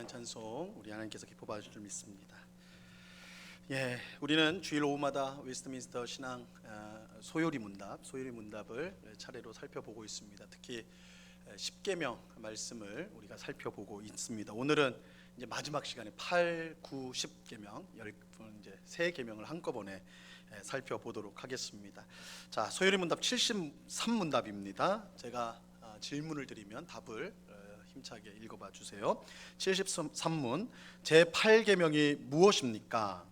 귀한 찬송 우리 하나님께서 기뻐 봐주실 줄 믿습니다. 우리는 주일 오후마다 웨스트민스터 신앙 소요리 문답을 차례로 살펴보고 있습니다. 특히 10계명 말씀을 우리가 살펴보고 있습니다. 오늘은 이제 마지막 시간에 8, 9, 10계명 이제 세 계명을 한꺼번에 살펴보도록 하겠습니다. 자, 소요리 문답 73문답입니다. 제가 질문을 드리면 답을 힘차게 읽어봐 주세요. 73문 제8계명이 무엇입니까?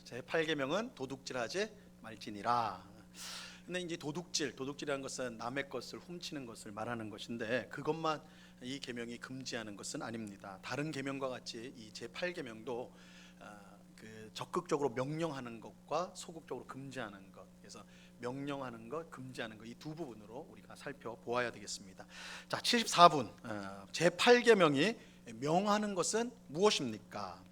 제8계명은 도둑질하지 말지니라. 근데 이제 도둑질이라는 것은 남의 것을 훔치는 것을 말하는 것인데 그것만 이 계명이 금지하는 것은 아닙니다. 다른 계명과 같이 이 제8계명도 적극적으로 명령하는 것과 소극적으로 금지하는 것, 그래서 명령하는 것, 금지하는 것, 이 두 부분으로 우리가 살펴보아야 되겠습니다. 자, 74분 제8계명이 명하는 것은 무엇입니까?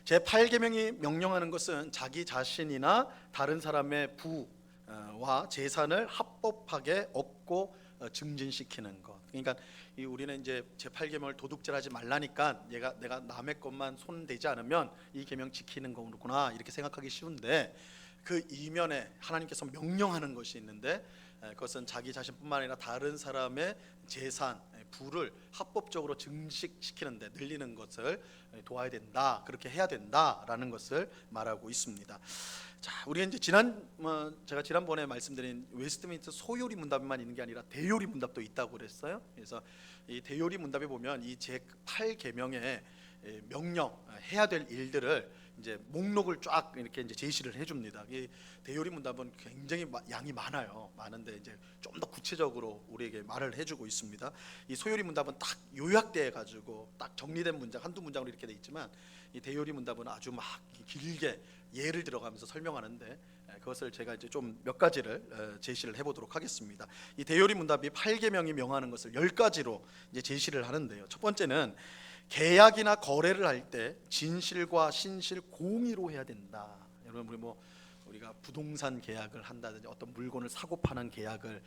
제8계명이 명령하는 것은 자기 자신이나 다른 사람의 부와 재산을 합법하게 얻고 증진시키는 것. 그러니까 우리는 이제 제8계명을 도둑질하지 말라니까 내가 남의 것만 손대지 않으면 이 계명 지키는 거구나 이렇게 생각하기 쉬운데 그 이면에 하나님께서 명령하는 것이 있는데 그것은 자기 자신뿐만 아니라 다른 사람의 재산, 부를 합법적으로 증식시키는데 늘리는 것을 도와야 된다, 그렇게 해야 된다라는 것을 말하고 있습니다. 자, 우리가 이제 제가 지난번에 말씀드린 웨스트민스터 소요리 문답만 있는 게 아니라 대요리 문답도 있다고 그랬어요. 그래서 이 대요리 문답에 보면 이 제8계명의 명령해야 될 일들을 이제 목록을 쫙 이렇게 이제 제시를 해줍니다. 이 대요리 문답은 굉장히 양이 많은데 이제 좀 더 구체적으로 우리에게 말을 해주고 있습니다. 이 소요리 문답은 딱 요약돼 가지고 딱 정리된 문장 한두 문장으로 이렇게 돼 있지만 이 대요리 문답은 아주 막 길게 예를 들어가면서 설명하는데 그것을 제가 이제 좀 몇 가지를 제시를 해보도록 하겠습니다. 이 대요리 문답이 8계명이 명하는 것을 10가지로 이제 제시를 하는데요. 첫 번째는 계약이나 거래를 할 때 진실과 신실 공의로 해야 된다. 여러분 우리가 부동산 계약을 한다든지 어떤 물건을 사고 파는 계약을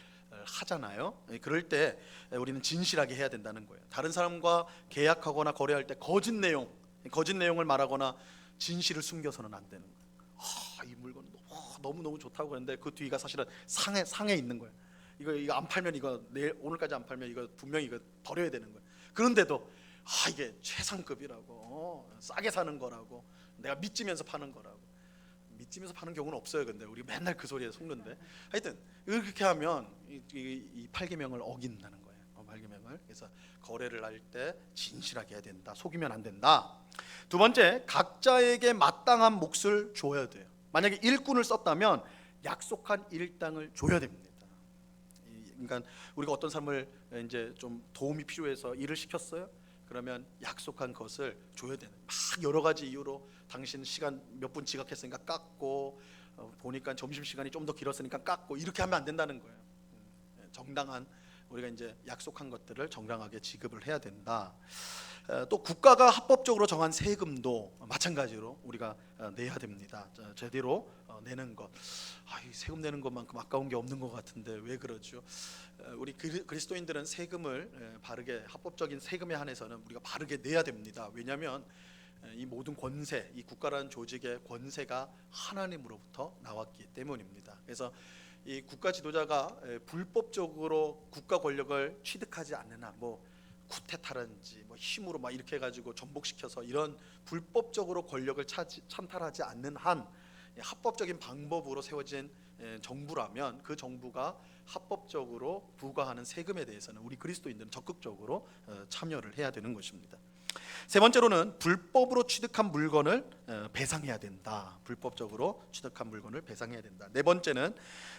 하잖아요. 그럴 때 우리는 진실하게 해야 된다는 거예요. 다른 사람과 계약하거나 거래할 때 거짓 내용을 말하거나 진실을 숨겨서는 안 되는 거예요. 이 물건 너무 좋다고 했는데 그 뒤가 사실은 상해 있는 거예요. 이거 안 팔면 오늘까지 안 팔면 이거 분명히 이거 버려야 되는 거예요. 그런데도 이게 최상급이라고 싸게 사는 거라고 내가 믿지면서 파는 거라고. 믿지면서 파는 경우는 없어요. 근데 우리 맨날 그 소리에 속는데 하여튼 이렇게 하면 이 8계명을 어긴다는 거예요. 8계명을. 그래서 거래를 할 때 진실하게 해야 된다. 속이면 안 된다. 두 번째, 각자에게 마땅한 몫을 줘야 돼요. 만약에 일꾼을 썼다면 약속한 일당을 줘야 됩니다. 그러니까 우리가 어떤 사람을 이제 좀 도움이 필요해서 일을 시켰어요. 그러면 약속한 것을 줘야 되는. 막 여러 가지 이유로 당신 시간 몇 분 지각했으니까 깎고 보니까 점심 시간이 좀 더 길었으니까 깎고 이렇게 하면 안 된다는 거예요. 정당한 우리가 이제 약속한 것들을 정당하게 지급을 해야 된다. 또 국가가 합법적으로 정한 세금도 마찬가지로 우리가 내야 됩니다. 제대로 내는 것. 이 세금 내는 것만큼 아까운 게 없는 것 같은데 왜 그러죠? 우리 그리스도인들은 세금을 바르게 합법적인 세금에 한해서는 우리가 바르게 내야 됩니다. 왜냐하면 이 모든 권세, 이 국가라는 조직의 권세가 하나님으로부터 나왔기 때문입니다. 그래서 이 국가 지도자가 불법적으로 국가 권력을 취득하지 않는 한 쿠데타라든지 힘으로 막 이렇게 해가지고 전복시켜서 이런 불법적으로 권력을 찬탈하지 않는 한 합법적인 방법으로 세워진 정부라면 그 정부가 합법적으로 부과하는 세금에 대해서는 우리 그리스도인들은 적극적으로 참여를 해야 되는 것입니다. 세 번째로는 불법으로 취득한 물건을 배상해야 된다. 불법적으로 취득한 물건을 배상해야 된다. 네 번째는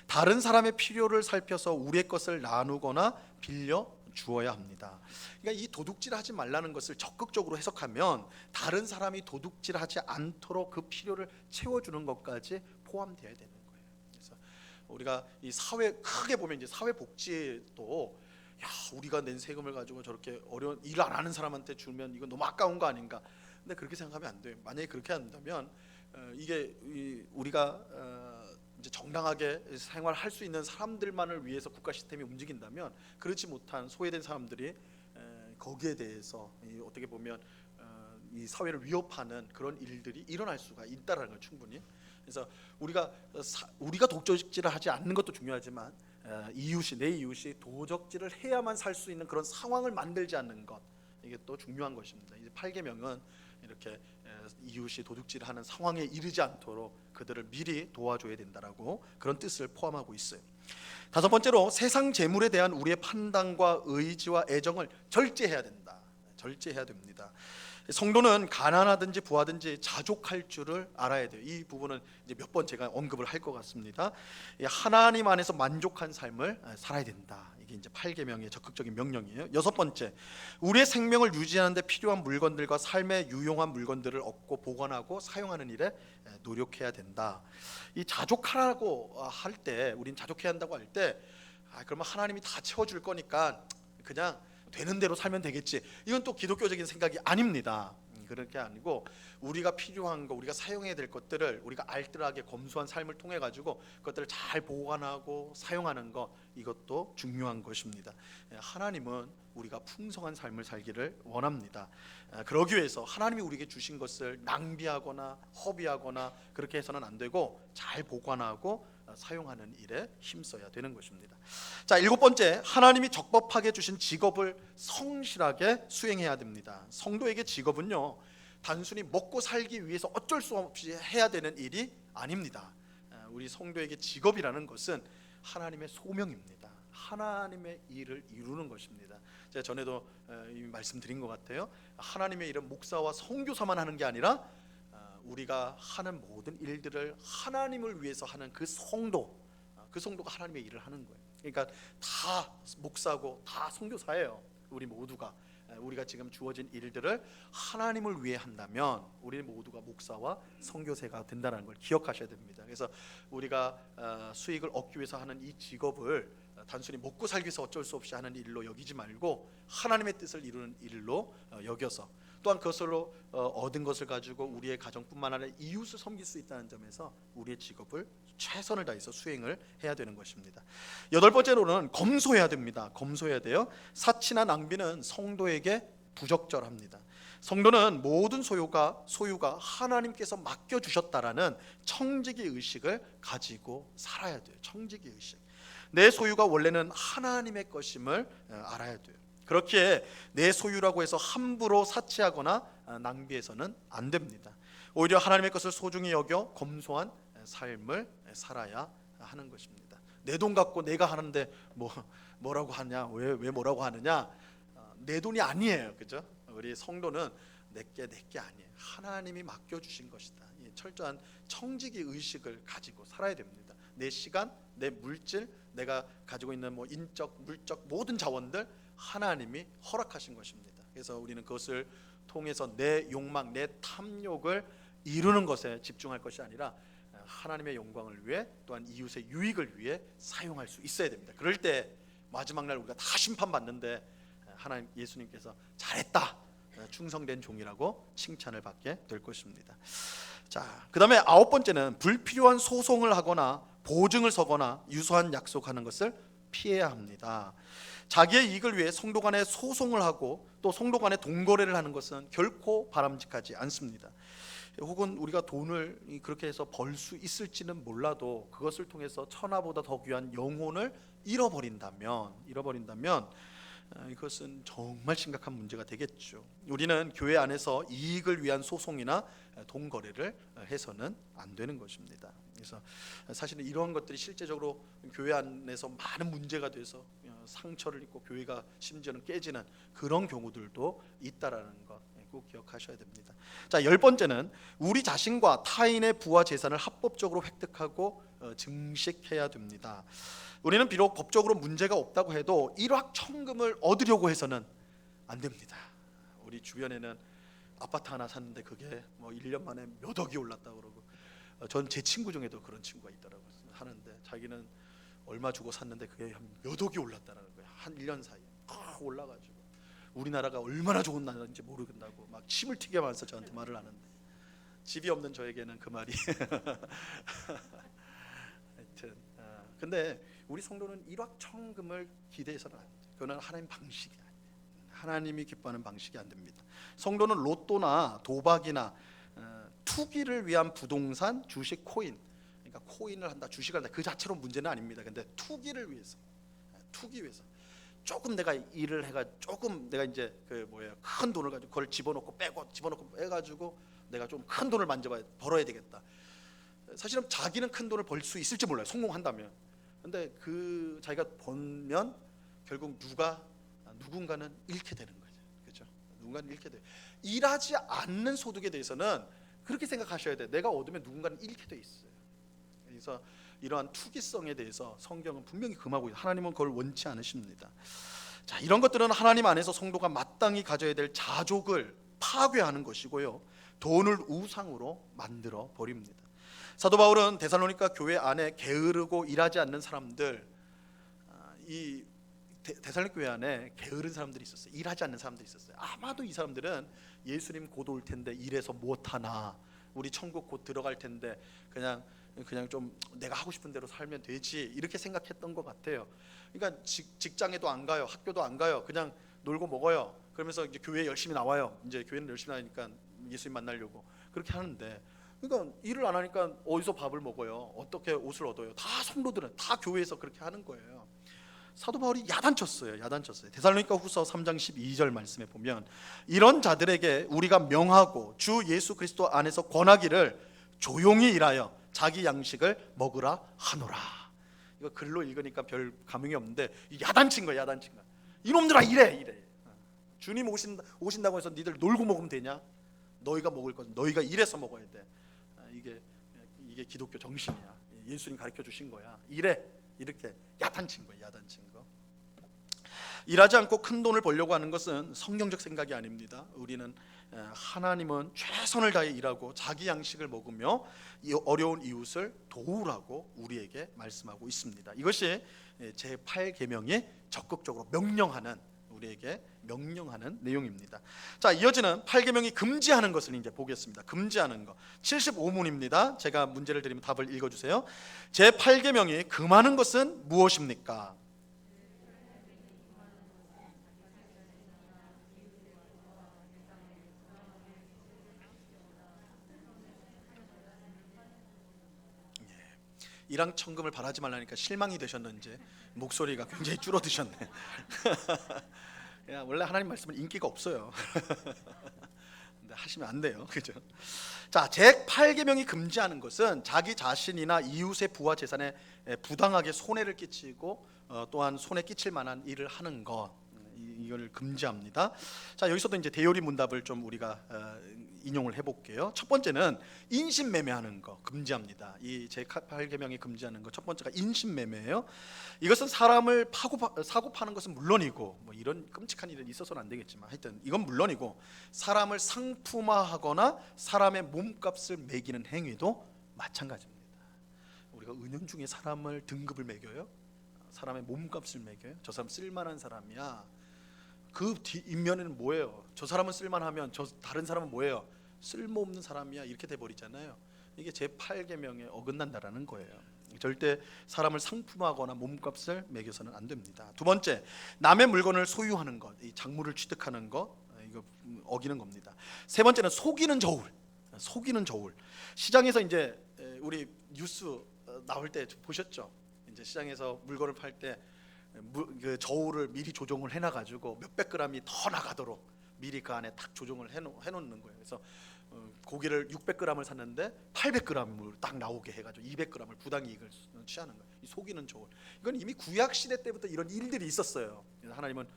다른 사람의 필요를 살펴서 우리의 것을 나누거나 빌려 주어야 합니다. 그러니까 이 도둑질하지 말라는 것을 적극적으로 해석하면 다른 사람이 도둑질하지 않도록 그 필요를 채워주는 것까지 포함되어야 되는 거예요. 그래서 우리가 이 사회 크게 보면 이제 사회복지도 야, 우리가 낸 세금을 가지고 저렇게 어려운 일 안 하는 사람한테 주면 이거 너무 아까운 거 아닌가? 근데 그렇게 생각하면 안 돼요. 만약에 그렇게 한다면 이게 우리가 이제 정당하게 생활할 수 있는 사람들만을 위해서 국가 시스템이 움직인다면 그렇지 못한 소외된 사람들이 거기에 대해서 어떻게 보면 이 사회를 위협하는 그런 일들이 일어날 수가 있다라는 걸 충분히. 그래서 우리가 독점질을 하지 않는 것도 중요하지만 이웃이 내 이웃이 도적질을 해야만 살 수 있는 그런 상황을 만들지 않는 것, 이게 또 중요한 것입니다. 이제 8계명은 이렇게 이웃이 도둑질을 하는 상황에 이르지 않도록 그들을 미리 도와줘야 된다라고 그런 뜻을 포함하고 있어요. 다섯 번째로 세상 재물에 대한 우리의 판단과 의지와 애정을 절제해야 된다. 절제해야 됩니다. 성도는 가난하든지 부하든지 자족할 줄을 알아야 돼요. 이 부분은 이제 몇 번 제가 언급을 할 것 같습니다. 하나님 안에서 만족한 삶을 살아야 된다. 이게 이제 8계명의 적극적인 명령이에요. 여섯 번째, 우리의 생명을 유지하는 데 필요한 물건들과 삶에 유용한 물건들을 얻고 보관하고 사용하는 일에 노력해야 된다. 이 자족하라고 할 때, 우린 자족해야 한다고 할 때 그러면 하나님이 다 채워줄 거니까 그냥 되는 대로 살면 되겠지, 이건 또 기독교적인 생각이 아닙니다. 그렇게 아니고 우리가 필요한 거, 우리가 사용해야 될 것들을 우리가 알뜰하게 검소한 삶을 통해 가지고 그것들을 잘 보관하고 사용하는 것, 이것도 중요한 것입니다. 하나님은 우리가 풍성한 삶을 살기를 원합니다. 그러기 위해서 하나님이 우리에게 주신 것을 낭비하거나 허비하거나 그렇게 해서는 안 되고 잘 보관하고 사용하는 일에 힘써야 되는 것입니다. 자, 일곱 번째, 하나님이 적법하게 주신 직업을 성실하게 수행해야 됩니다. 성도에게 직업은요, 단순히 먹고 살기 위해서 어쩔 수 없이 해야 되는 일이 아닙니다. 우리 성도에게 직업이라는 것은 하나님의 소명입니다. 하나님의 일을 이루는 것입니다. 제가 전에도 이미 말씀드린 것 같아요. 하나님의 일은 목사와 선교사만 하는 게 아니라 우리가 하는 모든 일들을 하나님을 위해서 하는 그 성도가 하나님의 일을 하는 거예요. 그러니까 다 목사고 다 선교사예요. 우리 모두가 우리가 지금 주어진 일들을 하나님을 위해 한다면 우리 모두가 목사와 선교사가 된다는 걸 기억하셔야 됩니다. 그래서 우리가 수익을 얻기 위해서 하는 이 직업을 단순히 먹고 살기 위해서 어쩔 수 없이 하는 일로 여기지 말고 하나님의 뜻을 이루는 일로 여겨서, 또한 그것으로 얻은 것을 가지고 우리의 가정뿐만 아니라 이웃을 섬길 수 있다는 점에서 우리의 직업을 최선을 다해서 수행을 해야 되는 것입니다. 여덟 번째로는 검소해야 됩니다. 검소해야 돼요. 사치나 낭비는 성도에게 부적절합니다. 성도는 모든 소유가 하나님께서 맡겨주셨다라는 청지기 의식을 가지고 살아야 돼요. 청지기 의식. 내 소유가 원래는 하나님의 것임을 알아야 돼요. 그렇기에 내 소유라고 해서 함부로 사치하거나 낭비해서는 안 됩니다. 오히려 하나님의 것을 소중히 여겨 검소한 삶을 살아야 하는 것입니다. 내 돈 갖고 내가 하는데 뭐라고 하냐, 왜 뭐라고 하느냐, 내 돈이 아니에요, 그죠? 우리 성도는 내게 아니에요. 하나님이 맡겨주신 것이다. 철저한 청지기 의식을 가지고 살아야 됩니다. 내 시간, 내 물질, 내가 가지고 있는 인적, 물적 모든 자원들 하나님이 허락하신 것입니다. 그래서 우리는 그것을 통해서 내 욕망, 내 탐욕을 이루는 것에 집중할 것이 아니라 하나님의 영광을 위해, 또한 이웃의 유익을 위해 사용할 수 있어야 됩니다. 그럴 때 마지막 날 우리가 다 심판받는데 하나님, 예수님께서 잘했다, 충성된 종이라고 칭찬을 받게 될 것입니다. 자, 그 다음에 아홉 번째는 불필요한 소송을 하거나 보증을 서거나 유사한 약속하는 것을 피해야 합니다. 자기의 이익을 위해 성도 간에 소송을 하고 또 성도 간에 돈거래를 하는 것은 결코 바람직하지 않습니다. 혹은 우리가 돈을 그렇게 해서 벌 수 있을지는 몰라도 그것을 통해서 천하보다 더 귀한 영혼을 잃어버린다면 이것은 정말 심각한 문제가 되겠죠. 우리는 교회 안에서 이익을 위한 소송이나 돈 거래를 해서는 안 되는 것입니다. 그래서 사실은 이런 것들이 실제적으로 교회 안에서 많은 문제가 돼서 상처를 입고 교회가 심지어는 깨지는 그런 경우들도 있다라는 것 꼭 기억하셔야 됩니다. 자, 열 번째는 우리 자신과 타인의 부와 재산을 합법적으로 획득하고 증식해야 됩니다. 우리는 비록 법적으로 문제가 없다고 해도 일확천금을 얻으려고 해서는 안 됩니다. 우리 주변에는 아파트 하나 샀는데 그게 1년 만에 몇 억이 올랐다고 그러고, 전 제 친구 중에도 그런 친구가 있더라고요. 하는데 자기는 얼마 주고 샀는데 그게 한 몇 억이 올랐다는 거예요. 한 1년 사이에. 올라가지고 우리나라가 얼마나 좋은 나라인지 모르겠다고 막 침을 튀게 하면서 저한테 말을 하는데, 집이 없는 저에게는 그 말이 하여튼 근데 우리 성도는 일확천금을 기대해서는 안 돼요. 그거는 하나님 방식이 아니에요. 하나님이 기뻐하는 방식이 안 됩니다. 성도는 로또나 도박이나 투기를 위한 부동산, 주식, 코인, 그러니까 코인을 한다, 주식을 한다, 그 자체로 문제는 아닙니다. 근데 투기를 위해서, 투기 위해서 조금 내가 일을 해가 조금 내가 이제 큰 돈을 가지고 그걸 집어넣고 빼고 집어넣고 빼가지고 내가 좀 큰 돈을 벌어야 되겠다. 사실은 자기는 큰 돈을 벌 수 있을지 몰라요, 성공한다면. 근데 그 자기가 벌면 결국 누군가는 잃게 되는 거죠. 그렇죠? 누군가는 잃게 돼요. 일하지 않는 소득에 대해서는 그렇게 생각하셔야 돼요. 내가 얻으면 누군가는 잃게 돼 있어요. 그래서 이러한 투기성에 대해서 성경은 분명히 금하고 있어요. 하나님은 그걸 원치 않으십니다. 자, 이런 것들은 하나님 안에서 성도가 마땅히 가져야 될 자족을 파괴하는 것이고요, 돈을 우상으로 만들어 버립니다. 사도 바울은 데살로니가 교회 안에 게으르고 일하지 않는 사람들, 이 데살로니가 교회 안에 게으른 사람들이 있었어요. 일하지 않는 사람들이 있었어요. 아마도 이 사람들은 예수님 곧 올 텐데 일해서 못하나, 우리 천국 곧 들어갈 텐데 그냥 좀 내가 하고 싶은 대로 살면 되지, 이렇게 생각했던 것 같아요. 그러니까 직장에도 안 가요, 학교도 안 가요, 그냥 놀고 먹어요. 그러면서 이제 교회 열심히 나와요. 이제 교회는 열심히 나니까 예수님 만나려고 그렇게 하는데, 그러니까 일을 안 하니까 어디서 밥을 먹어요? 어떻게 옷을 얻어요? 다 성도들은 다 교회에서 그렇게 하는 거예요. 사도 바울이 야단쳤어요. 데살로니가 후서 3장 12절 말씀에 보면, 이런 자들에게 우리가 명하고 주 예수 그리스도 안에서 권하기를 조용히 일하여 자기 양식을 먹으라 하노라. 이거 글로 읽으니까 별 감흥이 없는데 야단친 거야. 이놈들아 이래. 주님 오신다고 해서 니들 놀고 먹으면 되냐? 너희가 먹을 것은 너희가 일해서 먹어야 돼. 이게 기독교 정신이야. 예수님 가르쳐 주신 거야. 이렇게 야단친 거야. 일하지 않고 큰 돈을 벌려고 하는 것은 성경적 생각이 아닙니다. 우리는 하나님은 최선을 다해 일하고 자기 양식을 먹으며 어려운 이웃을 도우라고 우리에게 말씀하고 있습니다. 이것이 제8계명이 적극적으로 우리에게 명령하는 내용입니다. 자, 이어지는 8계명이 금지하는 것을 이제 보겠습니다. 금지하는 것 75문입니다. 제가 문제를 드리면 답을 읽어주세요. 제8계명이 금하는 것은 무엇입니까? 일확천금을 바라지 말라니까 실망이 되셨는지 목소리가 굉장히 줄어드셨네. 원래 하나님 말씀은 인기가 없어요. 근데 하시면 안 돼요. 그죠? 자, 제8계명이 금지하는 것은 자기 자신이나 이웃의 부와 재산에 부당하게 손해를 끼치고 또한 손해 끼칠 만한 일을 하는 것, 이걸 금지합니다. 자, 여기서도 이제 대요리 문답을 좀 우리가 인용을 해볼게요. 첫 번째는 인신매매하는 거 금지합니다. 이 제8계명이 금지하는 거 첫 번째가 인신매매예요. 이것은 사람을 사고 파는 것은 물론이고, 뭐 이런 끔찍한 일은 있어서는 안 되겠지만 하여튼 이건 물론이고, 사람을 상품화하거나 사람의 몸값을 매기는 행위도 마찬가지입니다. 우리가 은연중에 사람을 등급을 매겨요. 사람의 몸값을 매겨요. 저 사람 쓸만한 사람이야. 그 뒷면에는 뭐예요? 저 사람은 쓸만하면 다른 사람은 뭐예요? 쓸모없는 사람이야, 이렇게 돼버리잖아요. 이게 제8계명에 어긋난다라는 거예요. 절대 사람을 상품화하거나 몸값을 매겨서는 안 됩니다. 두 번째, 남의 물건을 소유하는 것, 이 작물을 취득하는 것, 이거 어기는 겁니다. 세 번째는 속이는 저울. 시장에서 이제 우리 뉴스 나올 때 보셨죠? 이제 시장에서 물건을 팔 때 그 저울을 미리 조정을 해놔가지고 몇백 g이 더 나가도록 미리 그 안에 딱 조정을 해놓는 거예요. 그래서 고기를 600g을 샀는데 800g을 딱 나오게 해가지고 200g을 부당이익을 취하는 거예요. 이 속이는 저울. 이건 이미 구약 시대 때부터 이런 일들이 있었어요. 그래서 하나님은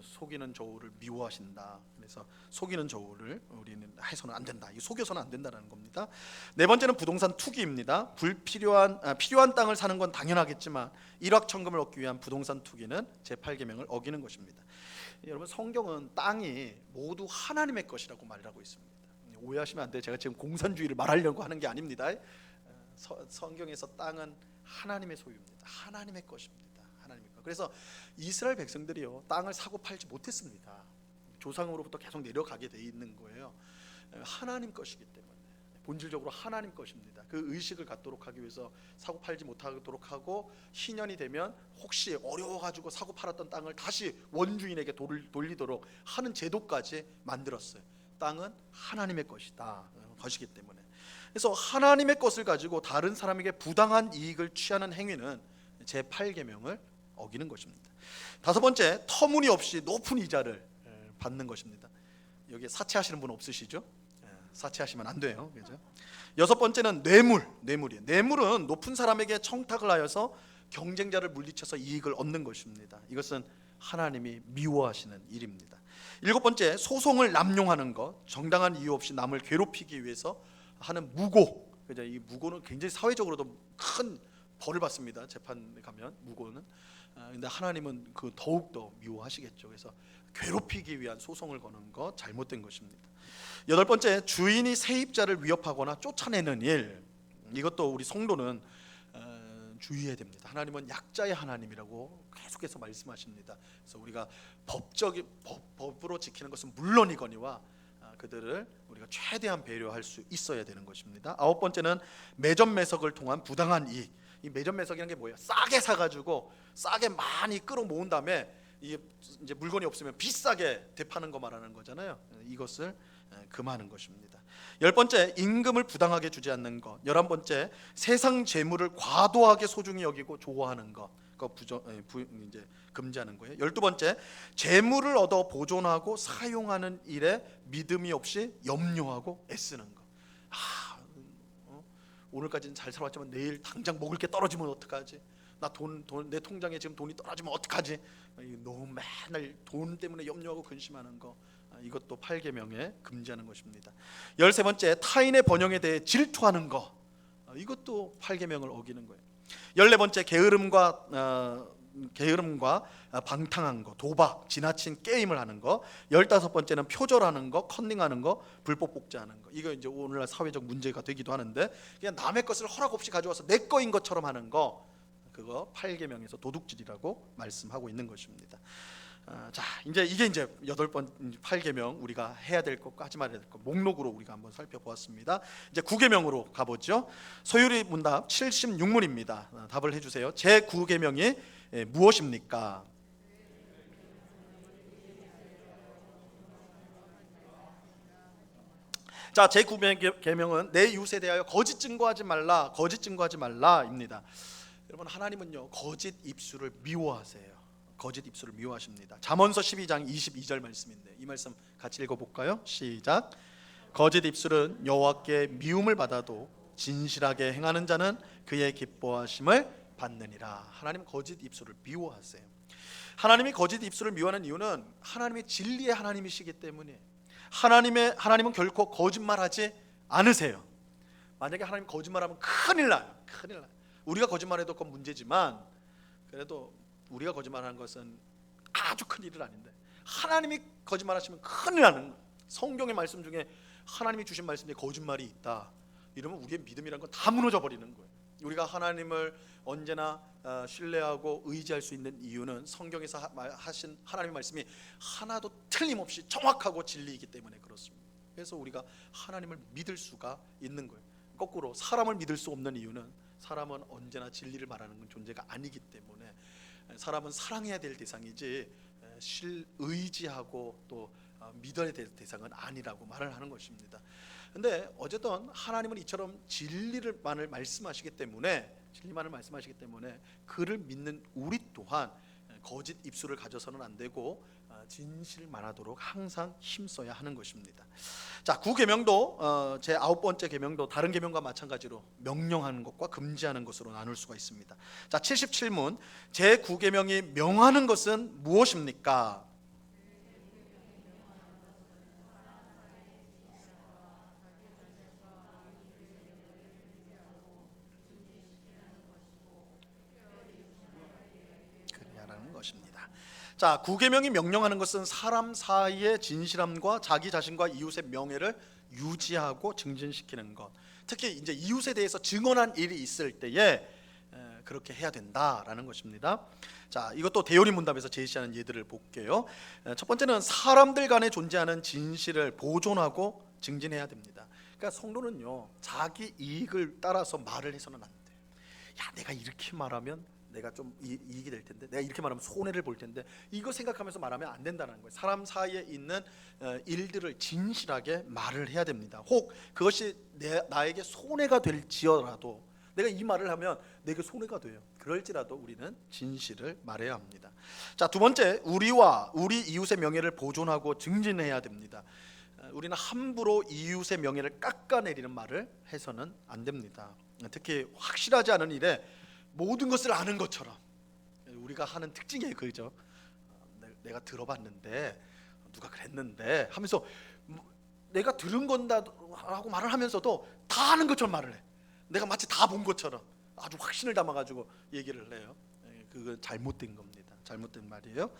속이는 저울을 미워하신다. 그래서 속이는 저울을 우리는 해서는 안 된다. 이 속여서는 안 된다는 겁니다. 네 번째는 부동산 투기입니다. 필요한 땅을 사는 건 당연하겠지만 일확천금을 얻기 위한 부동산 투기는 제8계명을 어기는 것입니다. 여러분, 성경은 땅이 모두 하나님의 것이라고 말하고 있습니다. 오해하시면 안 돼요. 제가 지금 공산주의를 말하려고 하는 게 아닙니다. 성경에서 땅은 하나님의 소유입니다. 하나님의 것입니다. 하나님의 것. 그래서 이스라엘 백성들이요 땅을 사고 팔지 못했습니다. 조상으로부터 계속 내려가게 돼 있는 거예요. 하나님 것이기 때문에 본질적으로 하나님 것입니다. 그 의식을 갖도록 하기 위해서 사고 팔지 못하도록 하고, 희년이 되면 혹시 어려워가지고 사고 팔았던 땅을 다시 원주인에게 돌리도록 하는 제도까지 만들었어요. 땅은 하나님의 것이기 때문에. 그래서 하나님의 것을 가지고 다른 사람에게 부당한 이익을 취하는 행위는 제8계명을 어기는 것입니다. 다섯 번째, 터무니없이 높은 이자를 받는 것입니다. 여기 사채하시는 분 없으시죠? 사채하시면 안 돼요. 그죠? 여섯 번째는 뇌물이에요. 뇌물은 높은 사람에게 청탁을 하여서 경쟁자를 물리쳐서 이익을 얻는 것입니다. 이것은 하나님이 미워하시는 일입니다. 일곱 번째, 소송을 남용하는 것, 정당한 이유 없이 남을 괴롭히기 위해서 하는 무고. 그죠? 이 무고는 굉장히 사회적으로도 큰 벌을 받습니다. 재판에 가면 무고는. 근데 하나님은 그 더욱더 미워하시겠죠. 그래서 괴롭히기 위한 소송을 거는 것 잘못된 것입니다. 여덟 번째, 주인이 세입자를 위협하거나 쫓아내는 일. 이것도 우리 성도는 주의해야 됩니다. 하나님은 약자의 하나님이라고 계속해서 말씀하십니다. 그래서 우리가 법으로 지키는 것은 물론이거니와 그들을 우리가 최대한 배려할 수 있어야 되는 것입니다. 아홉 번째는 매점매석을 통한 부당한 이익. 이 매점매석이라는 게 뭐예요? 싸게 사가지고 싸게 많이 끌어모은 다음에 이게 이제 물건이 없으면 비싸게 되파는 거 말하는 거잖아요. 이것을 금하는 것입니다. 열 번째, 임금을 부당하게 주지 않는 것. 11번째, 세상 재물을 과도하게 소중히 여기고 좋아하는 것. 이제 금지하는 거예요. 12번째, 재물을 얻어 보존하고 사용하는 일에 믿음이 없이 염려하고 애쓰는 것. 오늘까지는 잘 살았지만 내일 당장 먹을 게 떨어지면 어떡하지? 내 통장에 지금 돈이 떨어지면 어떡하지? 너무 맨날 돈 때문에 염려하고 근심하는 거. 이것도 8계명에 금지하는 것입니다. 13번째, 타인의 번영에 대해 질투하는 것. 이것도 8계명을 어기는 거예요. 14번째, 게으름과 방탕한 거, 도박, 지나친 게임을 하는 거. 15번째는 표절하는 거, 컨닝하는 거, 불법 복제하는 거. 이거 이제 오늘날 사회적 문제가 되기도 하는데, 그냥 남의 것을 허락 없이 가져와서 내 거인 것처럼 하는 거, 그거 8계명에서 도둑질이라고 말씀하고 있는 것입니다. 자, 이게 8계명 우리가 해야 될 것과 하지 말아야 될 것 목록으로 우리가 한번 살펴보았습니다. 이제 9계명으로 가보죠. 소율이 문답 76문입니다. 답을 해주세요. 제 9계명이 무엇입니까? 자, 제 9계명은 내 이웃에 대하여 거짓 증거하지 말라입니다. 여러분, 하나님은요 거짓 입술을 미워하세요. 거짓 입술을 미워하십니다. 잠언서 12장 22절 말씀인데, 이 말씀 같이 읽어볼까요? 시작. 거짓 입술은 여호와께 미움을 받아도 진실하게 행하는 자는 그의 기뻐하심을 받느니라. 하나님 거짓 입술을 미워하세요. 하나님이 거짓 입술을 미워하는 이유는 하나님이 진리의 하나님이시기 때문에. 하나님은 결코 거짓말하지 않으세요. 만약에 하나님 거짓말하면 큰일 나요. 우리가 거짓말해도 그건 문제지만, 그래도 우리가 거짓말하는 것은 아주 큰 일은 아닌데, 하나님이 거짓말하시면 큰일 나는 거예요. 성경의 말씀 중에 하나님이 주신 말씀 중에 거짓말이 있다 이러면 우리의 믿음이란 건 다 무너져 버리는 거예요. 우리가 하나님을 언제나 신뢰하고 의지할 수 있는 이유는 성경에서 하신 하나님의 말씀이 하나도 틀림없이 정확하고 진리이기 때문에 그렇습니다. 그래서 우리가 하나님을 믿을 수가 있는 거예요. 거꾸로 사람을 믿을 수 없는 이유는 사람은 언제나 진리를 말하는 존재가 아니기 때문에, 사람은 사랑해야 될 대상이지 의지하고 또 믿어야 될 대상은 아니라고 말을 하는 것입니다. 근데 어쨌든 하나님은 이처럼 진리만을 말씀하시기 때문에 그를 믿는 우리 또한 거짓 입술을 가져서는 안 되고 진실만 하도록 항상 힘써야 하는 것입니다. 자, 9계명도 제 9번째 계명도 다른 계명과 마찬가지로 명령하는 것과 금지하는 것으로 나눌 수가 있습니다. 자, 77문 제 9계명이 명하는 것은 무엇입니까? 그래야라는 것입니다. 자, 9계명이 명령하는 것은 사람 사이의 진실함과 자기 자신과 이웃의 명예를 유지하고 증진시키는 것. 특히 이제 이웃에 대해서 증언한 일이 있을 때에 그렇게 해야 된다라는 것입니다. 자, 이것도 대요리 문답에서 제시하는 예들을 볼게요. 첫 번째는 사람들 간에 존재하는 진실을 보존하고 증진해야 됩니다. 그러니까 성도는요, 자기 이익을 따라서 말을 해서는 안 돼요. 야, 내가 이렇게 말하면 내가 좀 이익이 될 텐데, 내가 이렇게 말하면 손해를 볼 텐데, 이거 생각하면서 말하면 안 된다는 거예요. 사람 사이에 있는 일들을 진실하게 말을 해야 됩니다. 혹 그것이 나에게 손해가 될지어라도, 내가 이 말을 하면 내게 손해가 돼요. 그럴지라도 우리는 진실을 말해야 합니다. 자, 두 번째, 우리와 우리 이웃의 명예를 보존하고 증진해야 됩니다. 우리는 함부로 이웃의 명예를 깎아내리는 말을 해서는 안 됩니다. 특히 확실하지 않은 일에 모든 것을 아는 것처럼, 우리가 하는 특징이에요, 그죠? 내가 들어봤는데, 누가 그랬는데 하면서 내가 들은 건다라고 말을 하면서도 다 아는 것처럼 말을 해. 내가 마치 다 본 것처럼 아주 확신을 담아가지고 얘기를 해요. 그거 잘못된 겁니다. 잘못된 말이에요.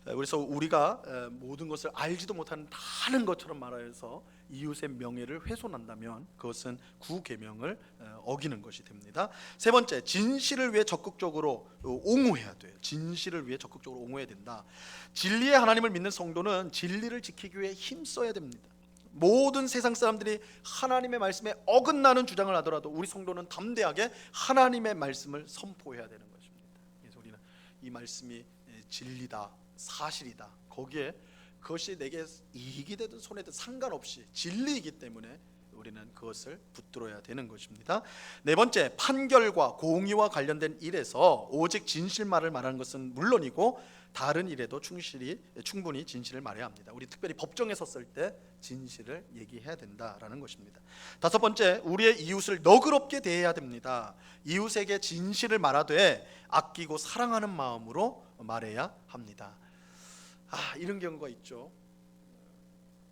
그래서 우리가 모든 것을 알지도 못하는 다 아는 것처럼 말하여서 이웃의 명예를 훼손한다면 그것은 구계명을 어기는 것이 됩니다. 세 번째, 진실을 위해 적극적으로 옹호해야 돼요. 진실을 위해 적극적으로 옹호해야 된다. 진리의 하나님을 믿는 성도는 진리를 지키기 위해 힘써야 됩니다. 모든 세상 사람들이 하나님의 말씀에 어긋나는 주장을 하더라도 우리 성도는 담대하게 하나님의 말씀을 선포해야 되는 것입니다. 그래서 우리는 이 말씀이 진리다, 사실이다, 거기에 그것이 내게 이익이 되든 손해든 상관없이 진리이기 때문에 우리는 그것을 붙들어야 되는 것입니다. 네 번째, 판결과 공의와 관련된 일에서 오직 진실말을 말하는 것은 물론이고 다른 일에도 충분히 진실을 말해야 합니다. 우리 특별히 법정에 섰을 때 진실을 얘기해야 된다라는 것입니다. 다섯 번째, 우리의 이웃을 너그럽게 대해야 됩니다. 이웃에게 진실을 말하되 아끼고 사랑하는 마음으로 말해야 합니다. 이런 경우가 있죠.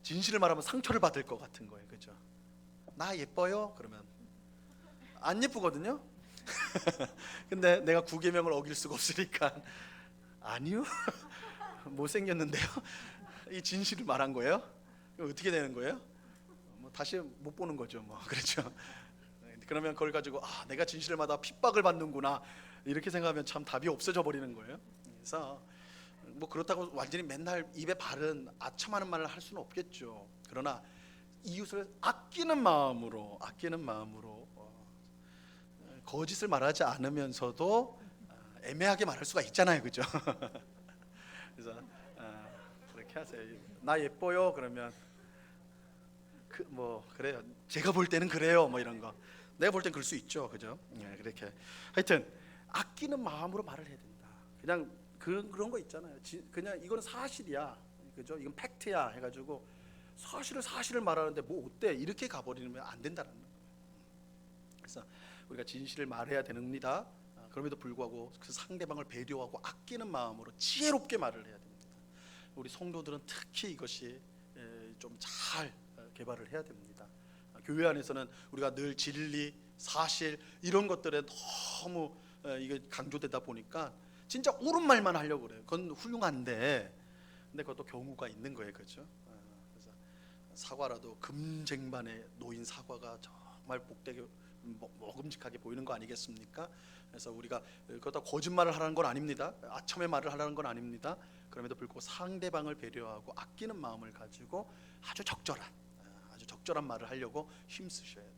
진실을 말하면 상처를 받을 것 같은 거예요, 그죠? 나 예뻐요? 그러면 안 예쁘거든요. 근데 내가 구계명을 어길 수가 없으니까 아니요, 못생겼는데요. 이 진실을 말한 거예요. 어떻게 되는 거예요? 다시 못 보는 거죠, 그렇죠. 그러면 그걸 가지고 내가 진실을 말하다 핍박을 받는구나 이렇게 생각하면 참 답이 없어져 버리는 거예요. 그래서 그렇다고 완전히 맨날 입에 바른 아첨하는 말을 할 수는 없겠죠. 그러나 이웃을 아끼는 마음으로 거짓을 말하지 않으면서도 애매하게 말할 수가 있잖아요, 그죠? 그래서 그렇게 하세요. 나 예뻐요? 그러면 그래요. 제가 볼 때는 그래요. 이런 거. 내가 볼 땐 그럴 수 있죠, 그죠? 그렇게 하여튼 아끼는 마음으로 말을 해야 된다. 그냥 그런 거 있잖아요. 그냥 이건 사실이야, 그죠? 이건 팩트야 해가지고 사실을 말하는데 어때? 이렇게 가버리면 안 된다는 거예요. 그래서 우리가 진실을 말해야 됩니다. 그럼에도 불구하고 그 상대방을 배려하고 아끼는 마음으로 지혜롭게 말을 해야 됩니다. 우리 성도들은 특히 이것이 좀 잘 개발을 해야 됩니다. 교회 안에서는 우리가 늘 진리, 사실 이런 것들에 너무 이게 강조되다 보니까 진짜 옳은 말만 하려고 그래요. 그건 훌륭한데, 근데 그것도 경우가 있는 거예요, 그렇죠? 그래서 사과라도 금쟁반에 놓인 사과가 정말 복되게 먹음직하게 보이는 거 아니겠습니까? 그래서 우리가 그렇다 거짓말을 하라는 건 아닙니다. 아첨의 말을 하라는 건 아닙니다. 그럼에도 불구하고 상대방을 배려하고 아끼는 마음을 가지고 아주 적절한 말을 하려고 힘쓰셔야 돼요.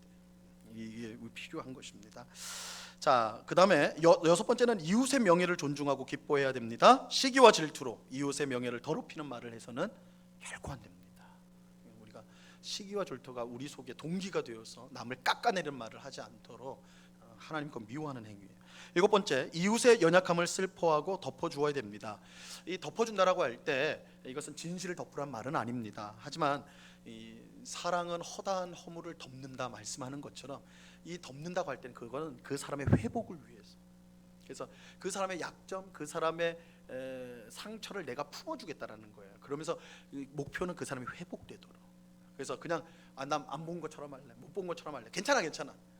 이게 필요한 것입니다. 자, 그 다음에 여섯 번째는 이웃의 명예를 존중하고 기뻐해야 됩니다. 시기와 질투로 이웃의 명예를 더럽히는 말을 해서는 결코 안 됩니다. 우리가 시기와 질투가 우리 속에 동기가 되어서 남을 깎아내리는 말을 하지 않도록 하나님 거 미워하는 행위예요. 일곱 번째, 이웃의 연약함을 슬퍼하고 덮어주어야 됩니다. 이 덮어준다라고 할 때 이것은 진실을 덮으란 말은 아닙니다. 하지만 이 사랑은 허다한 허물을 덮는다 말씀하는 것처럼 이 덮는다고 할 때는 그거는 그 사람의 회복을 위해서, 그래서 그 사람의 약점, 그 사람의 상처를 내가 품어주겠다라는 거예요. 그러면서 목표는 그 사람이 회복되도록. 그래서 그냥 난 안 본 것처럼 할래, 못 본 것처럼 할래, 괜찮아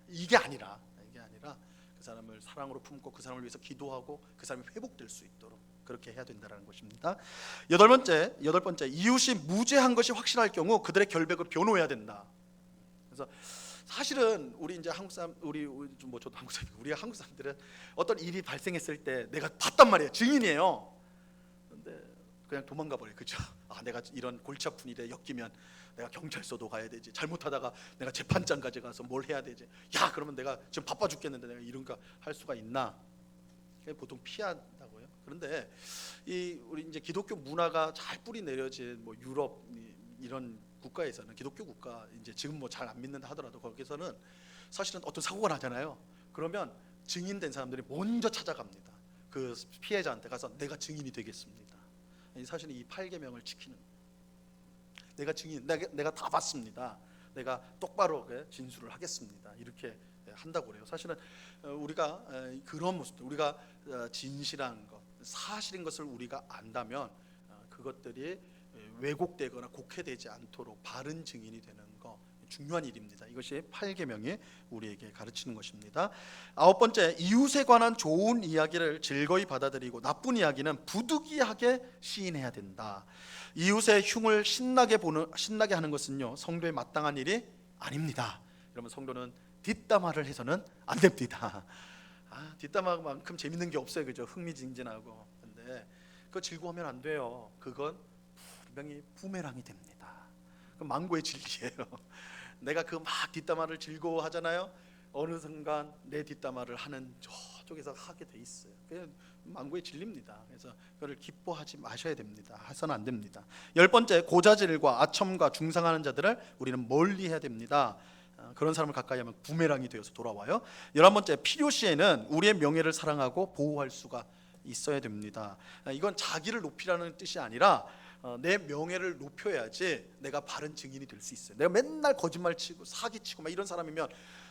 이게 아니라 그 사람을 사랑으로 품고 그 사람을 위해서 기도하고 그 사람이 회복될 수 있도록 그렇게 해야 된다는 것입니다. 여덟 번째, 이웃이 무죄한 것이 확실할 경우 그들의 결백을 변호해야 된다. 그래서 사실은 우리 이제 한국 사람, 뭐 저도 한국 사람, 우리 한국 사람들은 어떤 일이 발생했을 때 내가 봤단 말이에요. 증인이에요. 근데 그냥 도망가 버려요. 그죠? 아, 내가 이런 골치 아픈 일에 엮이면 내가 경찰서도 가야 되지. 잘못하다가 내가 재판장까지 가서 뭘 해야 되지. 야, 그러면 내가 지금 바빠 죽겠는데 내가 이런 거 할 수가 있나? 보통 피한다고요. 그런데 우리 이제 기독교 문화가 잘 뿌리 내려진 뭐 유럽 이런 국가에서는, 기독교 국가, 이제 지금 뭐 잘 안 믿는다 하더라도 거기서는 사실은 어떤 사고가 나잖아요. 그러면 증인된 사람들이 먼저 찾아갑니다. 그 피해자한테 가서 내가 증인이 되겠습니다. 사실은 이 8계명을 지키는, 내가 증인, 내가 다 봤습니다. 내가 똑바로 진술을 하겠습니다. 이렇게 한다고 그래요. 사실은 우리가 그런 모습들, 우리가 진실한 것, 사실인 것을 우리가 안다면 그것들이 왜곡되거나 곡해되지 않도록 바른 증인이 되는 거 중요한 일입니다. 이것이 8계명이 우리에게 가르치는 것입니다. 9번째, 이웃에 관한 좋은 이야기를 즐거이 받아들이고 나쁜 이야기는 부득이하게 시인해야 된다. 이웃의 흉을 신나게 하는 것은요, 성도의 마땅한 일이 아닙니다. 여러분, 성도는 뒷담화를 해서는 안 됩니다. 뒷담화만큼 재밌는 게 없어요. 그죠? 흥미진진하고. 근데 그거 즐거우면 안 돼요. 그건 분명히 부메랑이 됩니다. 그 망고의 진리예요. 내가 그 막 뒷담화를 즐거워하잖아요. 어느 순간 내 뒷담화를 하는 저쪽에서 하게 돼 있어요. 그게 망고의 진리입니다. 그래서 그걸 기뻐하지 마셔야 됩니다. 해서는 안 됩니다. 10번째, 고자질과 아첨과 중상하는 자들을 우리는 멀리해야 됩니다. 그런 사람을 가까이 하면 부메랑이 되어서 돌아와요. 11번째, 필요시에는 우리의 명예를 사랑하고 보호할 수가 있어야 됩니다. 이건 자기를 높이라는 뜻이 아니라 내 명예를 높여야지 내가 바른 증인이 될 수 있어요. 내가 맨날 거짓말치고 사기치고 막 이런 사람이면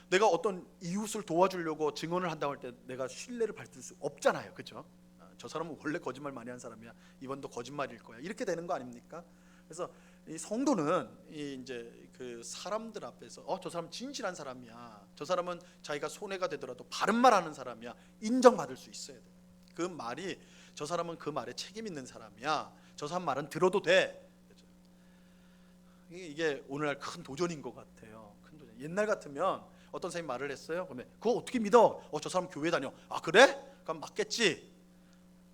내가 어떤 이웃을 도와주려고 증언을 한다고 할 때 내가 신뢰를 받을 수 없잖아요. 그렇죠? 저 사람은 원래 거짓말 많이 한 사람이야. 이번도 거짓말일 거야. 이렇게 되는 거 아닙니까? 그래서 이 성도는 이제 그 사람들 앞에서 저 사람 진실한 사람이야. 저 사람은 자기가 손해가 되더라도 바른 말하는 사람이야. 인정받을 수 있어야 돼. 그 말이, 저 사람은 그 말에 책임 있는 사람이야. 저 사람 말은 들어도 돼. 이게 오늘날 큰 도전인 것 같아요. 큰 도전. 옛날 같으면 어떤 사람이 말을 했어요. 그러면 그거 어떻게 믿어? 저 사람 교회 다녀. 아, 그래? 그럼 맞겠지.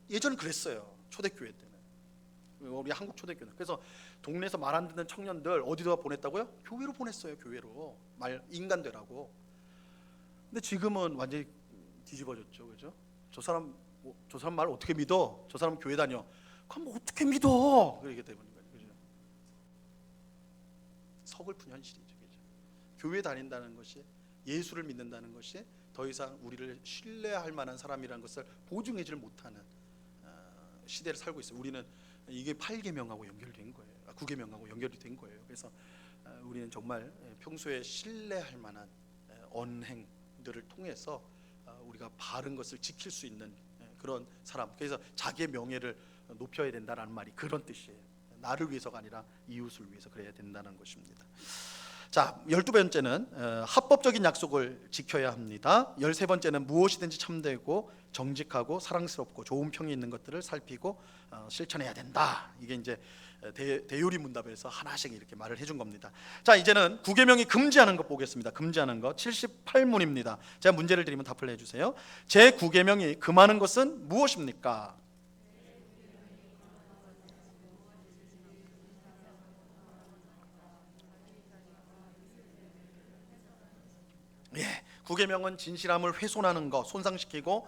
예전 그랬어요. 초대교회 때는. 우리 한국 초대교회는. 그래서 동네에서 말 안 듣는 청년들 어디다 보냈다고요? 교회로 보냈어요. 교회로. 인간 되라고. 근데 지금은 완전히 뒤집어졌죠. 그죠? 저 사람 말 어떻게 믿어? 저 사람 교회 다녀. 그럼 어떻게 믿어? 그렇게 되는 거예요. 그죠? 서글픈 현실이죠. 그죠? 교회 다닌다는 것이, 예수를 믿는다는 것이 더 이상 우리를 신뢰할 만한 사람이라는 것을 보증하지 못하는 시대를 살고 있어요. 우리는 이게 8계명하고 연결된 거예요. 9계명하고 연결이 된 거예요. 그래서 우리는 정말 평소에 신뢰할 만한 언행들을 통해서 우리가 바른 것을 지킬 수 있는 그런 사람. 그래서 자기의 명예를 높여야 된다는 말이 그런 뜻이에요. 나를 위해서가 아니라 이웃을 위해서 그래야 된다는 것입니다. 자, 12번째는 합법적인 약속을 지켜야 합니다. 13번째는 무엇이든지 참되고 정직하고 사랑스럽고 좋은 평이 있는 것들을 살피고 실천해야 된다. 이게 이제 대요리 문답에서 하나씩 이렇게 말을 해준 겁니다. 자, 이제는 9계명이 금지하는 것 보겠습니다. 금지하는 것 78문입니다. 제가 문제를 드리면 답을 해주세요. 제 9계명이 금하는 것은 무엇입니까? 예, 9계명은 진실함을 훼손하는 것, 손상시키고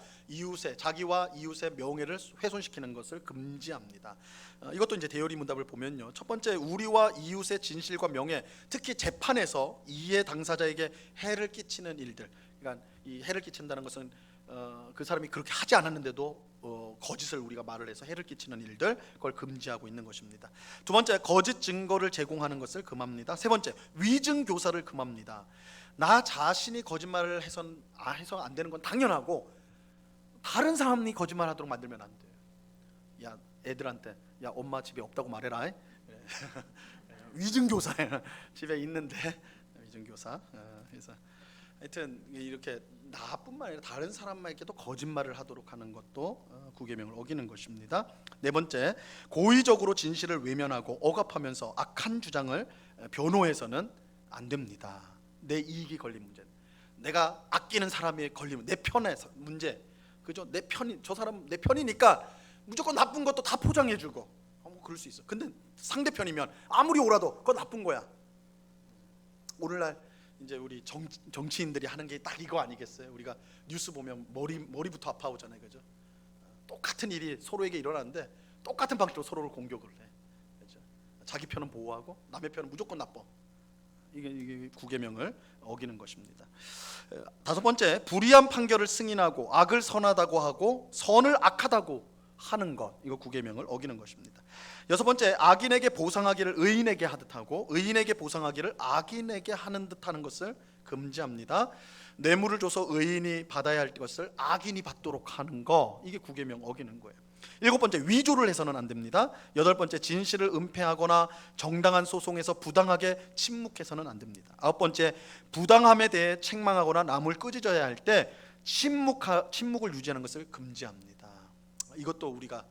자기와 이웃의 명예를 훼손시키는 것을 금지합니다. 이것도 이제 대요리 문답을 보면요. 첫 번째, 우리와 이웃의 진실과 명예, 특히 재판에서 이해 당사자에게 해를 끼치는 일들. 그러니까 이 해를 끼친다는 것은 그 사람이 그렇게 하지 않았는데도 거짓을 우리가 말을 해서 해를 끼치는 일들, 그걸 금지하고 있는 것입니다. 두 번째, 거짓 증거를 제공하는 것을 금합니다. 세 번째, 위증 교사를 금합니다. 나 자신이 거짓말을 해서 안 되는 건 당연하고 다른 사람이 거짓말하도록 만들면 안 돼요. 야, 애들한테 야, 엄마 집에 없다고 말해라. 위증교사예요. 집에 있는데 위증교사. 그래서 하여튼 이렇게 나뿐만 아니라 다른 사람에게도 거짓말을 하도록 하는 것도 9계명을 어기는 것입니다. 네 번째, 고의적으로 진실을 외면하고 억압하면서 악한 주장을 변호해서는 안 됩니다. 내 이익이 걸린 문제, 내가 아끼는 사람이 걸리면 내 편의 문제, 그죠? 내 편이, 저 사람 내 편이니까 무조건 나쁜 것도 다 포장해주고, 뭐 그럴 수 있어. 근데 상대편이면 아무리 오라도 그건 나쁜 거야. 오늘날 이제 우리 정치인들이 하는 게 딱 이거 아니겠어요? 우리가 뉴스 보면 머리부터 아파오잖아요, 그죠? 똑같은 일이 서로에게 일어나는데 똑같은 방식으로 서로를 공격을 해, 그죠? 자기 편은 보호하고 남의 편은 무조건 나빠. 이게 구계명을 어기는 것입니다. 다섯 번째, 불의한 판결을 승인하고 악을 선하다고 하고 선을 악하다고 하는 것, 이거 구계명을 어기는 것입니다. 여섯 번째, 악인에게 보상하기를 의인에게 하듯 하고 의인에게 보상하기를 악인에게 하는 듯 하는 것을 금지합니다. 뇌물을 줘서 의인이 받아야 할 것을 악인이 받도록 하는 거, 이게 구계명 어기는 거예요. 일곱 번째, 위조를 해서는 안 됩니다. 여덟 번째, 진실을 은폐하거나 정당한 소송에서 부당하게 침묵해서는 안 됩니다. 아홉 번째, 부당함에 대해 책망하거나 남을 꾸짖어야 할 때 침묵을 유지하는 것을 금지합니다. 이것도 우리가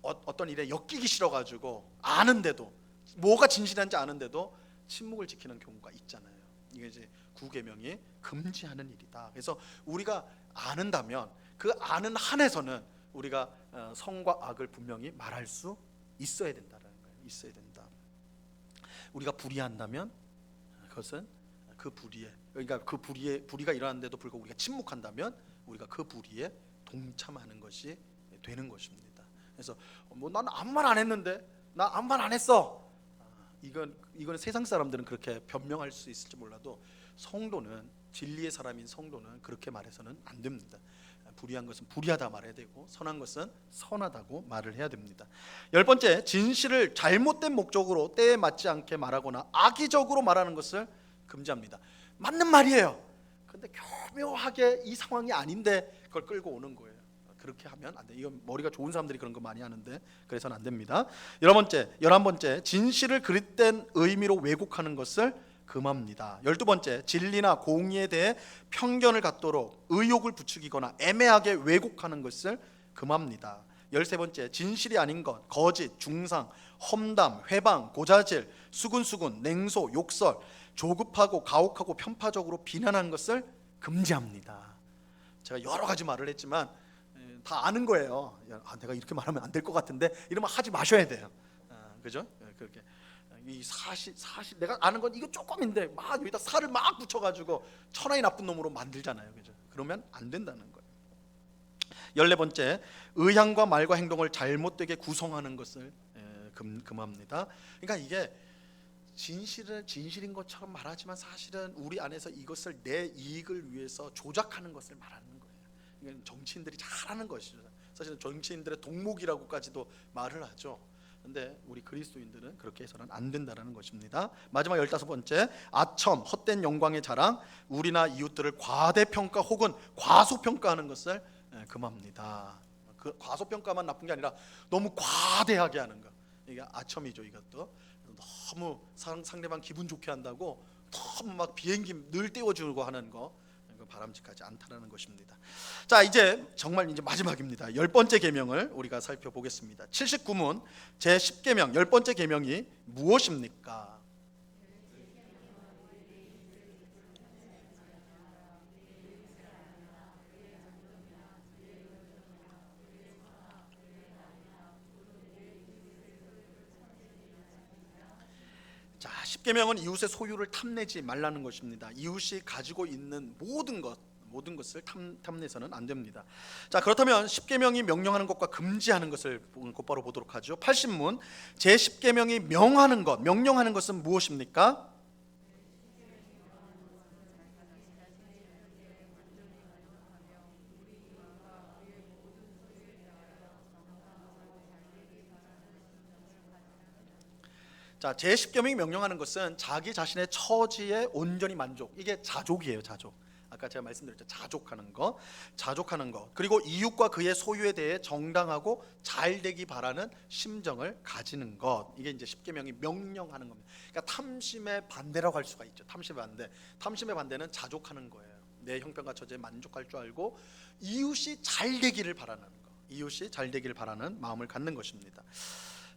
어떤 일에 엮이기 싫어가지고 아는데도, 뭐가 진실한지 아는데도 침묵을 지키는 경우가 있잖아요. 이게 이제 구계명이 금지하는 일이다. 그래서 우리가 아는다면 그 아는 한에서는 우리가 선과 악을 분명히 말할 수 있어야 된다는 거예요. 있어야 된다. 우리가 불의한다면 그것은 그 불의에, 그러니까 그 불의가 일어났는데도 불구하고 우리가 침묵한다면 우리가 그 불의에 동참하는 것이 되는 것입니다. 그래서 뭐 나는 아무 말 안 했는데, 나 아무 말 안 했어. 이건 세상 사람들은 그렇게 변명할 수 있을지 몰라도 성도는, 진리의 사람인 성도는 그렇게 말해서는 안 됩니다. 불의한 것은 불의하다 말해야 되고 선한 것은 선하다고 말을 해야 됩니다. 열 번째, 진실을 잘못된 목적으로 때에 맞지 않게 말하거나 악의적으로 말하는 것을 금지합니다. 맞는 말이에요. 근데 교묘하게 이 상황이 아닌데 그걸 끌고 오는 거예요. 그렇게 하면 안 돼. 이건 머리가 좋은 사람들이 그런 거 많이 하는데 그래서는 안 됩니다. 열한 번째, 진실을 그릇된 의미로 왜곡하는 것을 금합니다. 12번째, 진리나 공의에 대해 편견을 갖도록 의욕을 부추기거나 애매하게 왜곡하는 것을 금합니다. 13번째, 진실이 아닌 것, 거짓, 중상, 험담, 회방, 고자질, 수군수군, 냉소, 욕설, 조급하고 가혹하고 편파적으로 비난하는 것을 금지합니다. 제가 여러 가지 말을 했지만 다 아는 거예요. 내가 이렇게 말하면 안 될 것 같은데 이러면 하지 마셔야 돼요. 그죠? 그렇게 이 사실 내가 아는 건 이거 조금인데 막 여기다 살을 막 붙여가지고 천하의 나쁜 놈으로 만들잖아요, 그죠? 그러면 안 된다는 거예요. 14번째, 의향과 말과 행동을 잘못되게 구성하는 것을 금합니다. 그러니까 이게 진실인 것처럼 말하지만 사실은 우리 안에서 이것을 내 이익을 위해서 조작하는 것을 말하는 거예요. 이건 정치인들이 잘하는 것이죠. 사실은 정치인들의 동목이라고까지도 말을 하죠. 근데 우리 그리스도인들은 그렇게 해서는 안 된다는 것입니다. 마지막 15번째, 아첨, 헛된 영광의 자랑, 우리나 이웃들을 과대평가 혹은 과소평가하는 것을 금합니다. 그 과소평가만 나쁜 게 아니라 너무 과대하게 하는 것, 이게 아첨이죠. 이것도 너무 상대방 기분 좋게 한다고 너무 막 비행기 늘 띄워주고 하는 거, 바람직하지 않다는 것입니다. 자, 이제 정말 이제 마지막입니다. 10번째 계명을 우리가 살펴보겠습니다. 79문 제10계명 10번째 계명이 무엇입니까? 자, 10계명은 이웃의 소유를 탐내지 말라는 것입니다. 이웃이 가지고 있는 모든 것을 탐내서는 안 됩니다. 자, 그렇다면 10계명이 명령하는 것과 금지하는 것을 곧바로 보도록 하죠. 80문 제10계명이 명령하는 것은 무엇입니까? 자, 제10계명이 명령하는 것은 자기 자신의 처지에 온전히 만족, 이게 자족이에요. 자족. 아까 제가 말씀드렸죠. 자족하는 거. 그리고 이웃과 그의 소유에 대해 정당하고 잘되기 바라는 심정을 가지는 것. 이게 이제 10계명이 명령하는 겁니다. 그러니까 탐심의 반대라고 할 수가 있죠. 탐심의 반대는 자족하는 거예요. 내 형편과 처지에 만족할 줄 알고 이웃이 잘되기를 바라는 거. 이웃이 잘되기를 바라는 마음을 갖는 것입니다.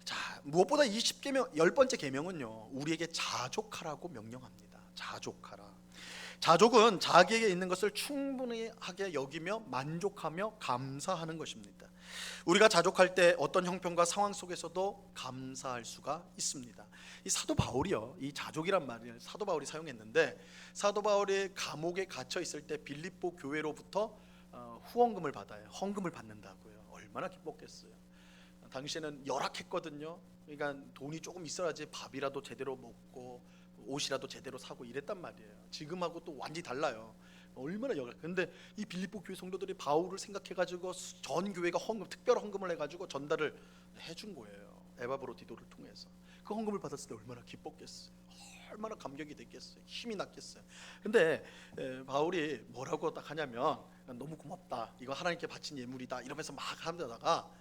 자, 무엇보다 이 10계명 10번째 계명은요, 우리에게 자족하라고 명령합니다. 자족하라. 자족은 자기에게 있는 것을 충분하게 여기며 만족하며 감사하는 것입니다. 우리가 자족할 때 어떤 형편과 상황 속에서도 감사할 수가 있습니다. 이 사도 바울이요, 이 자족이란 말을 사도 바울이 사용했는데, 사도 바울이 감옥에 갇혀 있을 때 빌립보 교회로부터 후원금을 받아요. 헌금을 받는다고요. 얼마나 기뻤겠어요. 당시에는 열악했거든요. 그러니까 돈이 조금 있어야지 밥이라도 제대로 먹고 옷이라도 제대로 사고 이랬단 말이에요. 지금하고 또 완전히 달라요. 얼마나 열악. 근데 이 빌립보 교회 성도들이 바울을 생각해가지고 전 교회가 헌금, 특별 헌금을 해가지고 전달을 해준 거예요. 에바브로디도를 통해서. 그 헌금을 받았을 때 얼마나 기뻤겠어요. 얼마나 감격이 됐겠어요. 힘이 났겠어요. 근데 바울이 뭐라고 딱 하냐면, 너무 고맙다, 이거 하나님께 바친 예물이다, 이러면서 막 하다가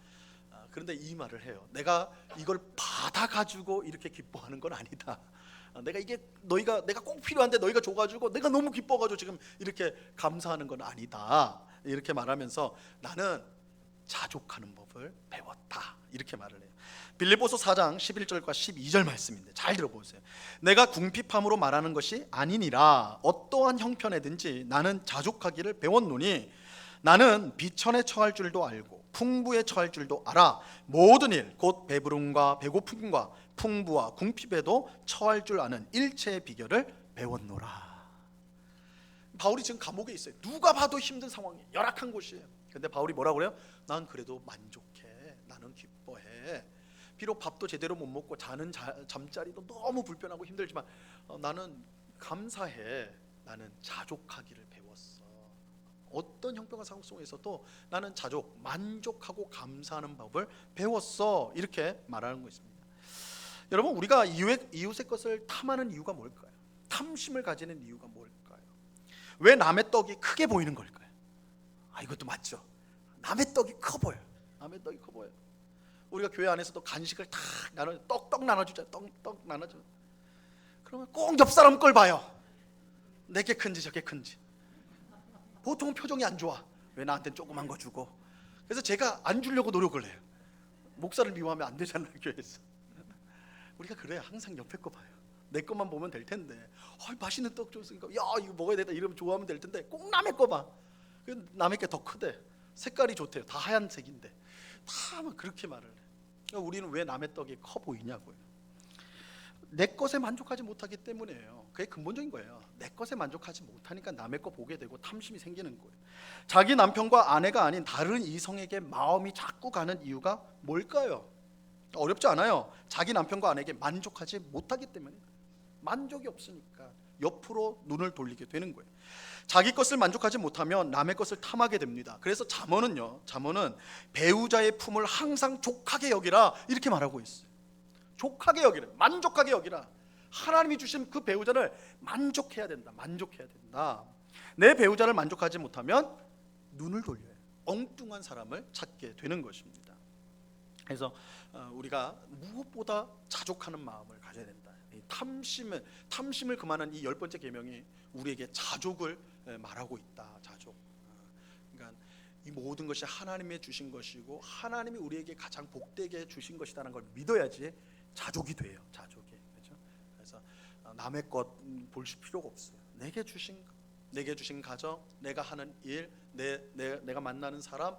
그런데 이 말을 해요. 내가 이걸 받아가지고 이렇게 기뻐하는 건 아니다. 내가 이게 내가 꼭 필요한데 너희가 줘가지고 내가 너무 기뻐가지고 지금 이렇게 감사하는 건 아니다, 이렇게 말하면서 나는 자족하는 법을 배웠다, 이렇게 말을 해요. 빌립보서 4장 11절과 12절 말씀인데 잘 들어보세요. 내가 궁핍함으로 말하는 것이 아니니라. 어떠한 형편에든지 나는 자족하기를 배웠노니 나는 비천에 처할 줄도 알고 풍부에 처할 줄도 알아. 모든 일 곧 배부름과 배고픔과 풍부와 궁핍에도 처할 줄 아는 일체의 비결을 배웠노라. 바울이 지금 감옥에 있어요. 누가 봐도 힘든 상황이에요. 열악한 곳이에요. 근데 바울이 뭐라고 그래요? 난 그래도 만족해. 나는 기뻐해. 비록 밥도 제대로 못 먹고 자는 잠자리도 너무 불편하고 힘들지만 나는 감사해. 나는 자족하기를 배웠어. 어떤 형편과 상황 속에서도 나는 자족, 만족하고 감사하는 법을 배웠어, 이렇게 말하는 것입니다. 여러분, 우리가 이웃의 것을 탐하는 이유가 뭘까요? 탐심을 가지는 이유가 뭘까요? 왜 남의 떡이 크게 보이는 걸까요? 이것도 맞죠. 남의 떡이 커 보여요. 남의 떡이 커 보여요. 우리가 교회 안에서도 간식을 탁 떡 나눠주자. 떡 나눠줘. 그러면 꼭 옆 사람 걸 봐요. 내게 큰지 저게 큰지. 보통은 표정이 안 좋아. 왜 나한테는 조그만 거 주고. 그래서 제가 안 주려고 노력을 해요. 목사를 미워하면 안 되잖아요, 교회에서. 우리가 그래요. 항상 옆에 거 봐요. 내 것만 보면 될 텐데, 맛있는 떡 줬으니까 야 이거 먹어야 되다 이러면 좋아하면 될 텐데 꼭 남의 거 봐. 남의 게 더 크대. 색깔이 좋대요. 다 하얀색인데 다 그렇게 말을 해. 그러니까 우리는 왜 남의 떡이 커 보이냐고요. 내 것에 만족하지 못하기 때문이에요. 그게 근본적인 거예요. 내 것에 만족하지 못하니까 남의 거 보게 되고 탐심이 생기는 거예요. 자기 남편과 아내가 아닌 다른 이성에게 마음이 자꾸 가는 이유가 뭘까요? 어렵지 않아요. 자기 남편과 아내에게 만족하지 못하기 때문에, 만족이 없으니까 옆으로 눈을 돌리게 되는 거예요. 자기 것을 만족하지 못하면 남의 것을 탐하게 됩니다. 그래서 잠언은 배우자의 품을 항상 족하게 여기라, 이렇게 말하고 있어요. 족하게 여기라, 만족하게 여기라. 하나님이 주신 그 배우자를 만족해야 된다. 만족해야 된다. 내 배우자를 만족하지 못하면 눈을 돌려요. 엉뚱한 사람을 찾게 되는 것입니다. 그래서 우리가 무엇보다 자족하는 마음을 가져야 된다. 탐심을 금하는 이 10번째 계명이 우리에게 자족을 말하고 있다. 자족. 그러니까 이 모든 것이 하나님의 주신 것이고 하나님이 우리에게 가장 복되게 주신 것이라는 걸 믿어야지 자족이 돼요. 자족이. 그렇죠? 그래서 남의 것 볼 필요가 없어요. 내게 주신 가정, 내가 하는 일, 내가 만나는 사람,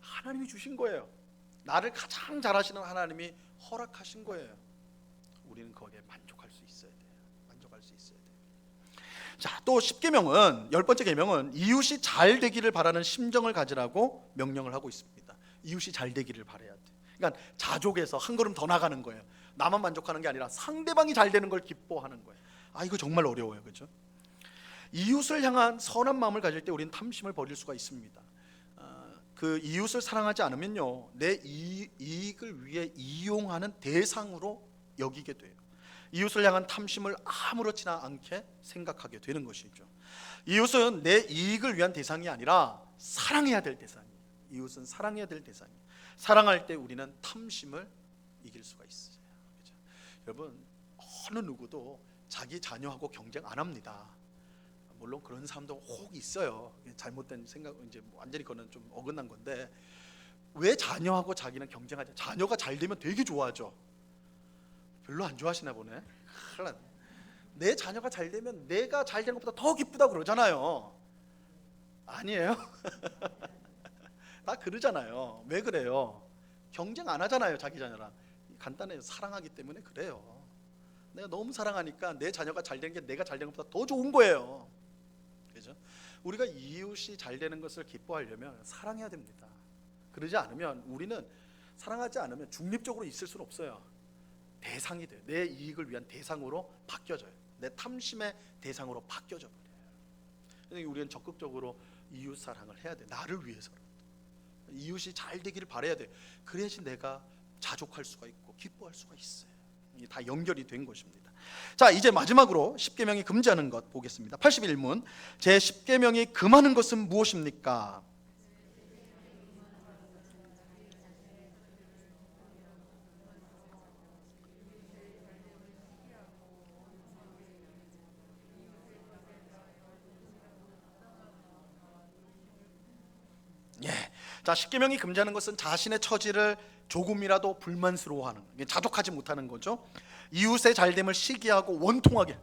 하나님이 주신 거예요. 나를 가장 잘하시는 하나님이 허락하신 거예요. 우리는 거기에 만족할 수 있어야 돼요. 만족할 수 있어야 돼요. 자, 또 10계명은 10번째 계명은 이웃이 잘 되기를 바라는 심정을 가지라고 명령을 하고 있습니다. 이웃이 잘 되기를 바라야 돼. 그러니까 자족에서 한 걸음 더 나가는 거예요. 나만 만족하는 게 아니라 상대방이 잘 되는 걸 기뻐하는 거예요. 이거 정말 어려워요. 그렇죠? 이웃을 향한 선한 마음을 가질 때 우리는 탐심을 버릴 수가 있습니다. 그 이웃을 사랑하지 않으면요, 내 이익을 위해 이용하는 대상으로 여기게 돼요. 이웃을 향한 탐심을 아무렇지나 않게 생각하게 되는 것이죠. 이웃은 내 이익을 위한 대상이 아니라 사랑해야 될 대상이에요. 이웃은 사랑해야 될 대상이에요. 사랑할 때 우리는 탐심을 이길 수가 있어요. 그렇죠? 여러분, 어느 누구도 자기 자녀하고 경쟁 안 합니다. 물론 그런 사람도 혹 있어요. 잘못된 생각, 완전히 그거는 좀 어긋난 건데, 왜 자녀하고 자기는 경쟁하죠? 자녀가 잘 되면 되게 좋아하죠. 별로 안 좋아하시나 보네. 큰일 났네. 내 자녀가 잘 되면 내가 잘 되는 것보다 더 기쁘다고 그러잖아요. 아니에요? 다 그러잖아요. 왜 그래요? 경쟁 안 하잖아요, 자기 자녀랑. 간단해요. 사랑하기 때문에 그래요. 내가 너무 사랑하니까 내 자녀가 잘 되는 게 내가 잘 되는 것보다 더 좋은 거예요. 그죠? 우리가 이웃이 잘 되는 것을 기뻐하려면 사랑해야 됩니다. 그러지 않으면, 우리는 사랑하지 않으면 중립적으로 있을 수는 없어요. 대상이 돼요. 내 이익을 위한 대상으로 바뀌어져요. 내 탐심의 대상으로 바뀌어져 버려요. 그러니까 우리는 적극적으로 이웃 사랑을 해야 돼. 나를 위해서라도 이웃이 잘 되기를 바라야 돼. 그래야지 내가 자족할 수가 있고 기뻐할 수가 있어요. 이게 다 연결이 된 것입니다. 자, 이제 마지막으로 십계명이 금지하는 것 보겠습니다. 81문 제 십계명이 금하는 것은 무엇입니까? 예. 자, 십계명이 금지하는 것은 자신의 처지를 조금이라도 불만스러워하는, 자족하지 못하는 거죠. 이웃의 잘됨을 시기하고 원통하게,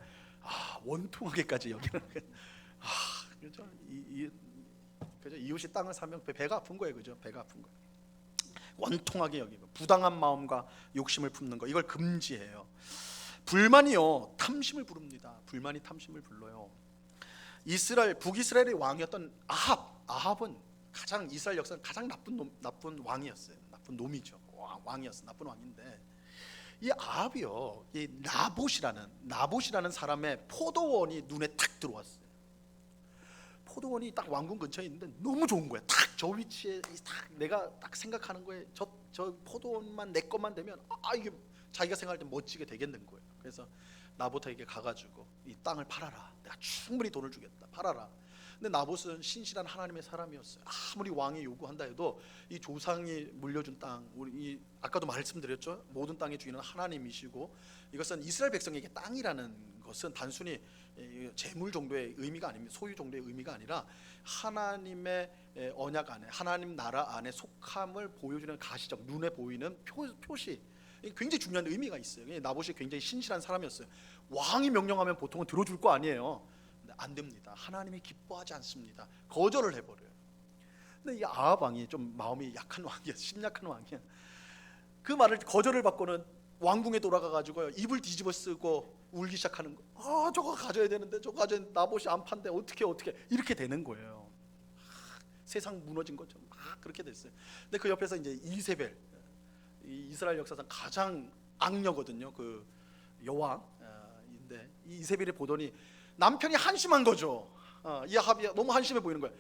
원통하게까지 여기는, 그죠? 그죠? 이웃이 땅을 사면 배가 아픈 거예요, 그죠? 배가 아픈 거. 원통하게 여기고 부당한 마음과 욕심을 품는 거, 이걸 금지해요. 불만이요, 탐심을 부릅니다. 불만이 탐심을 불러요. 북이스라엘의 왕이었던 아합은 가장 이스라엘 역사는 가장 나쁜 왕이었어요. 나쁜 놈이죠. 왕이었어. 나쁜 왕인데 이 아합이요, 이 나봇이라는 사람의 포도원이 눈에 탁 들어왔어요. 포도원이 딱 왕궁 근처에 있는데 너무 좋은 거야. 딱 저 위치에 딱 내가 딱 생각하는 거에 저 포도원만 내 것만 되면 이게 자기가 생각할 때 멋지게 되겠는 거예요. 그래서 나봇에게 가가지고 이 땅을 팔아라. 내가 충분히 돈을 주겠다. 팔아라. 근데 나봇은 신실한 하나님의 사람이었어요. 아무리 왕이 요구한다 해도 이 조상이 물려준 땅, 아까도 말씀드렸죠. 모든 땅의 주인은 하나님이시고, 이것은 이스라엘 백성에게 땅이라는 것은 단순히 재물 정도의 의미가 아닙니다. 소유 정도의 의미가 아니라 하나님의 언약 안에, 하나님 나라 안에 속함을 보여주는 가시적, 눈에 보이는 표시, 굉장히 중요한 의미가 있어요. 나봇이 굉장히 신실한 사람이었어요. 왕이 명령하면 보통은 들어줄 거 아니에요. 근데 안 됩니다. 하나님이 기뻐하지 않습니다. 거절을 해버려요. 근데 이 아합 왕이 좀 마음이 약한 왕이야, 심약한 왕이야. 그 말을 거절을 받고는 왕궁에 돌아가가지고요, 입을 뒤집어 쓰고 울기 시작하는 거. 저거 가져야 되는데, 저거 가져야 되는데, 나봇이 안 판대, 어떻게 이렇게 되는 거예요. 세상 무너진 것처럼 막 그렇게 됐어요. 근데 그 옆에서 이제 이세벨, 이스라엘 역사상 가장 악녀거든요. 그 여왕인데 이 이세벨이 보더니 남편이 한심한 거죠. 이 아합이 너무 한심해 보이는 거예요.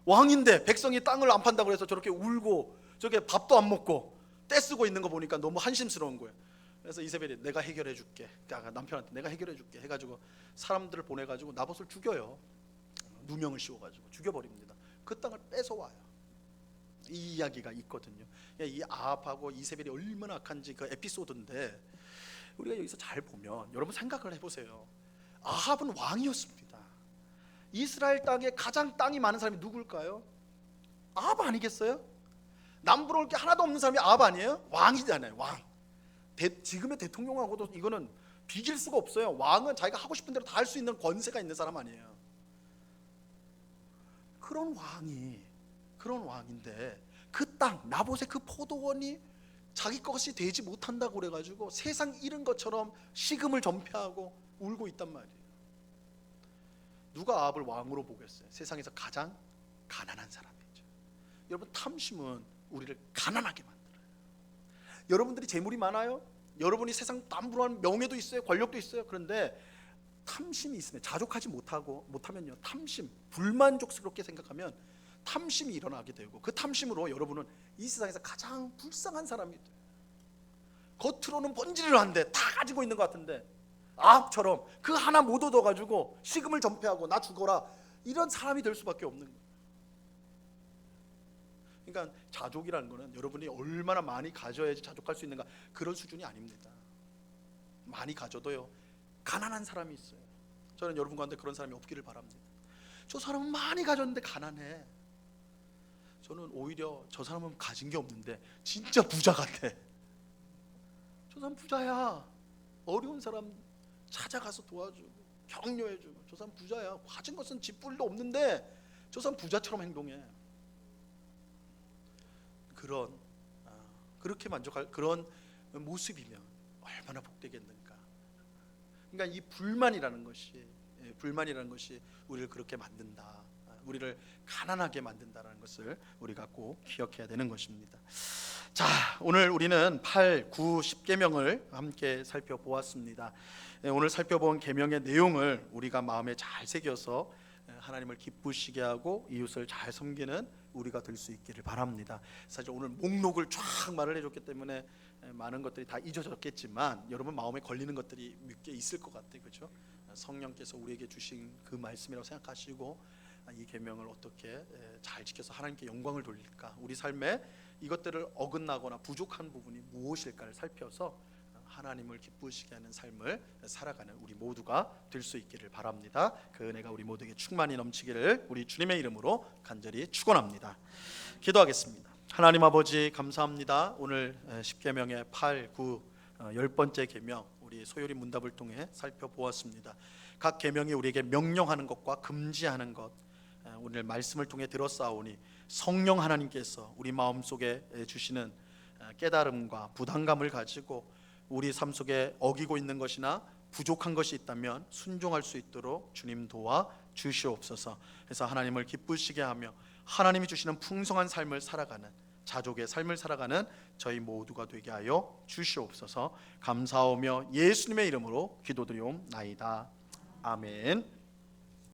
왕인데 백성이 땅을 안 판다고 해서 저렇게 울고 저렇게 밥도 안 먹고 떼쓰고 있는 거 보니까 너무 한심스러운 거예요. 그래서 이세벨이 내가 해결해 줄게, 남편한테 내가 해결해 줄게 해가지고 사람들을 보내가지고 나봇을 죽여요. 누명을 씌워가지고 죽여버립니다. 그 땅을 뺏어와요. 이 이야기가 있거든요. 이 아합하고 이세벨이 얼마나 악한지 그 에피소드인데, 우리가 여기서 잘 보면 여러분 생각을 해보세요. 아합은 왕이었습니다. 이스라엘 땅에 가장 땅이 많은 사람이 누굴까요? 아합 아니겠어요? 남부러울 게 하나도 없는 사람이 아합 아니에요? 왕이잖아요. 왕. 지금의 대통령하고도 이거는 비길 수가 없어요. 왕은 자기가 하고 싶은 대로 다 할 수 있는 권세가 있는 사람 아니에요. 그런 왕인데 그 땅, 나봇의 그 포도원이 자기 것이 되지 못한다고 그래가지고 세상 잃은 것처럼 식음을 전폐하고 울고 있단 말이에요. 누가 아합을 왕으로 보겠어요? 세상에서 가장 가난한 사람이죠. 여러분, 탐심은 우리를 가난하게 만들어요. 여러분들이 재물이 많아요. 여러분이 세상 남부러운 명예도 있어요, 권력도 있어요. 그런데 탐심이 있으면, 자족하지 못하면요, 탐심, 불만족스럽게 생각하면 탐심이 일어나게 되고, 그 탐심으로 여러분은 이 세상에서 가장 불쌍한 사람이 돼요. 겉으로는 번지를 한데 다 가지고 있는 것 같은데 아합처럼 그 하나 못 얻어가지고 식음을 전폐하고 나 죽어라, 이런 사람이 될 수밖에 없는 거예요. 그러니까 자족이라는 거는 여러분이 얼마나 많이 가져야지 자족할 수 있는가, 그런 수준이 아닙니다. 많이 가져도요, 가난한 사람이 있어요. 저는 여러분 가운데 그런 사람이 없기를 바랍니다. 저 사람은 많이 가졌는데 가난해. 저는 오히려 저 사람은 가진 게 없는데 진짜 부자 같아. 저 사람 부자야. 어려운 사람 찾아가서 도와주고 격려해주고, 저 사람 부자야, 가진 것은 집불도 없는데 저 사람 부자처럼 행동해. 그렇게 만족할 그런 모습이면 얼마나 복되겠는가. 그러니까 이 불만이라는 것이 우리를 그렇게 만든다, 우리를 가난하게 만든다라는 것을 우리가 꼭 기억해야 되는 것입니다. 자, 오늘 우리는 8, 9, 10계명을 함께 살펴보았습니다. 오늘 살펴본 계명의 내용을 우리가 마음에 잘 새겨서 하나님을 기쁘시게 하고 이웃을 잘 섬기는 우리가 될 수 있기를 바랍니다. 사실 오늘 목록을 쫙 말을 해줬기 때문에 많은 것들이 다 잊어졌겠지만 여러분 마음에 걸리는 것들이 몇 개 있을 것 같아요, 그렇죠? 성령께서 우리에게 주신 그 말씀이라고 생각하시고 이 계명을 어떻게 잘 지켜서 하나님께 영광을 돌릴까, 우리 삶에 이것들을 어긋나거나 부족한 부분이 무엇일까를 살펴서 하나님을 기쁘시게 하는 삶을 살아가는 우리 모두가 될 수 있기를 바랍니다. 그 은혜가 우리 모두에게 충만히 넘치기를 우리 주님의 이름으로 간절히 축원합니다. 기도하겠습니다. 하나님 아버지, 감사합니다. 오늘 10계명의 8, 9, 10번째 계명 우리 소요리 문답을 통해 살펴보았습니다. 각 계명이 우리에게 명령하는 것과 금지하는 것, 오늘 말씀을 통해 들었사오니 성령 하나님께서 우리 마음속에 주시는 깨달음과 부담감을 가지고 우리 삶 속에 어기고 있는 것이나 부족한 것이 있다면 순종할 수 있도록 주님 도와 주시옵소서. 해서 하나님을 기쁘시게 하며 하나님이 주시는 풍성한 삶을 살아가는, 자족의 삶을 살아가는 저희 모두가 되게 하여 주시옵소서. 감사하며 예수님의 이름으로 기도드리옵나이다. 아멘.